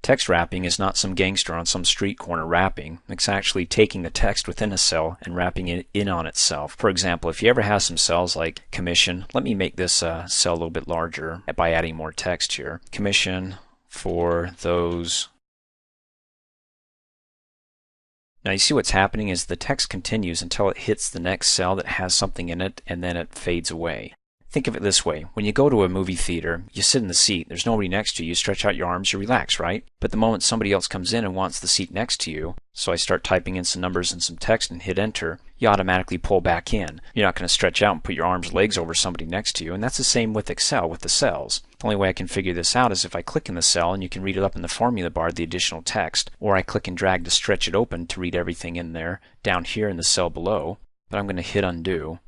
Text wrapping is not some gangster on some street corner rapping. It's actually taking the text within a cell and wrapping it in on itself. For example, if you ever have some cells like commission, let me make this cell a little bit larger by adding more text here. Commission for those. Now you see what's happening is the text continues until it hits the next cell that has something in it, and then it fades away. Think of it this way. When you go to a movie theater, you sit in the seat, there's nobody next to you, you stretch out your arms, you relax, right? But the moment somebody else comes in and wants the seat next to you, so I start typing in some numbers and some text and hit enter, you automatically pull back in. You're not going to stretch out and put your arms, legs over somebody next to you, and that's the same with Excel, with the cells. The only way I can figure this out is if I click in the cell, and you can read it up in the formula bar, the additional text, or I click and drag to stretch it open to read everything in there down here in the cell below, but I'm going to hit undo.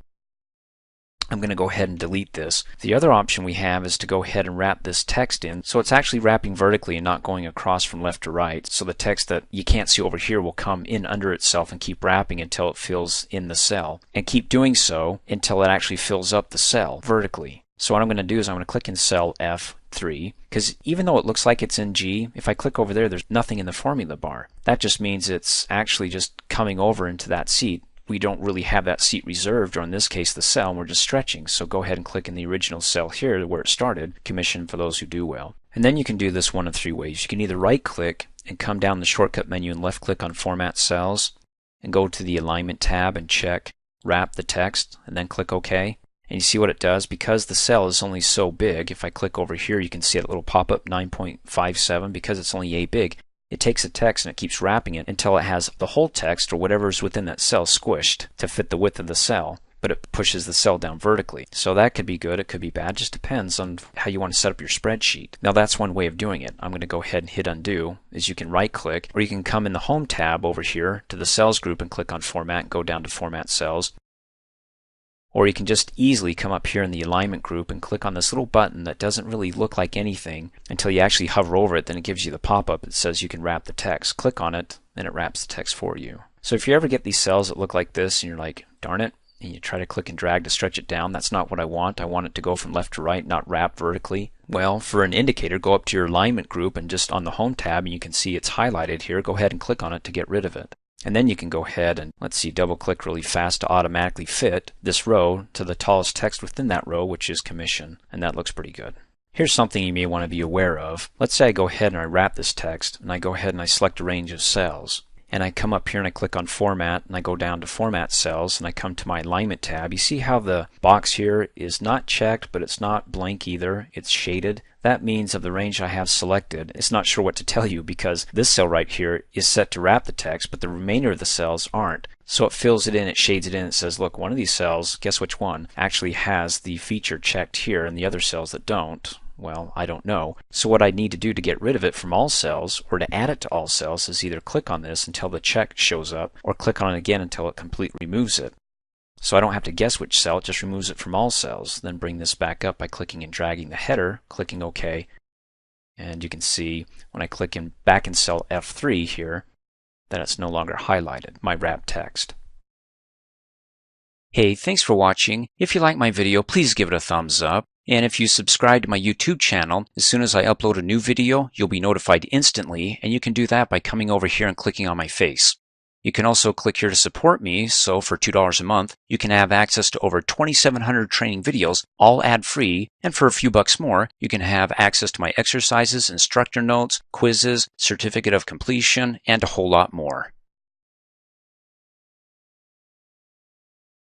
I'm going to go ahead and delete this. The other option we have is to go ahead and wrap this text in, so it's actually wrapping vertically and not going across from left to right. So the text that you can't see over here will come in under itself and keep wrapping until it fills in the cell, and keep doing so until it actually fills up the cell vertically. So what I'm going to do is I'm going to click in cell F3, because even though it looks like it's in G, if I click over there, there's nothing in the formula bar. That just means it's actually just coming over into that seat. We don't really have that seat reserved, or in this case the cell, and we're just stretching. So go ahead and click in the original cell here where it started, commission for those who do well. And then you can do this one of three ways. You can either right click and come down the shortcut menu and left click on Format Cells and go to the Alignment tab and check Wrap the Text and then click OK. And you see what it does. Because the cell is only so big, if I click over here you can see a little pop-up 9.57 because it's only A big. It takes a text and it keeps wrapping it until it has the whole text or whatever is within that cell squished to fit the width of the cell, but it pushes the cell down vertically. So that could be good, it could be bad, just depends on how you want to set up your spreadsheet. Now that's one way of doing it. I'm going to go ahead and hit undo, is you can right click, or you can come in the Home tab over here to the Cells group and click on Format and go down to Format Cells. Or you can just easily come up here in the Alignment group and click on this little button that doesn't really look like anything until you actually hover over it. Then it gives you the pop-up that says you can wrap the text. Click on it and it wraps the text for you. So if you ever get these cells that look like this and you're like, darn it, and you try to click and drag to stretch it down, that's not what I want. I want it to go from left to right, not wrap vertically. Well, for an indicator, go up to your Alignment group and just on the Home tab, and you can see it's highlighted here. Go ahead and click on it to get rid of it. And then you can go ahead and, let's see, double click really fast to automatically fit this row to the tallest text within that row, which is commission. And that looks pretty good. Here's something you may want to be aware of. Let's say I go ahead and I wrap this text, and I go ahead and I select a range of cells. And I come up here and I click on Format, and I go down to Format Cells, and I come to my Alignment tab. You see how the box here is not checked, but it's not blank either. It's shaded. That means of the range I have selected, it's not sure what to tell you because this cell right here is set to wrap the text, but the remainder of the cells aren't. So it fills it in, it shades it in, it says, look, one of these cells, guess which one, actually has the feature checked here, and the other cells that don't, well, I don't know. So what I need to do to get rid of it from all cells, or to add it to all cells, is either click on this until the check shows up, or click on it again until it completely removes it. So I don't have to guess which cell, it just removes it from all cells. Then bring this back up by clicking and dragging the header, clicking OK. And you can see when I click back in cell F3 here, that it's no longer highlighted, my wrap text. Hey, thanks for watching. If you like my video, please give it a thumbs up. And if you subscribe to my YouTube channel, as soon as I upload a new video, you'll be notified instantly, and you can do that by coming over here and clicking on my face. You can also click here to support me, so for $2 a month, you can have access to over 2,700 training videos, all ad-free, and for a few bucks more, you can have access to my exercises, instructor notes, quizzes, certificate of completion, and a whole lot more.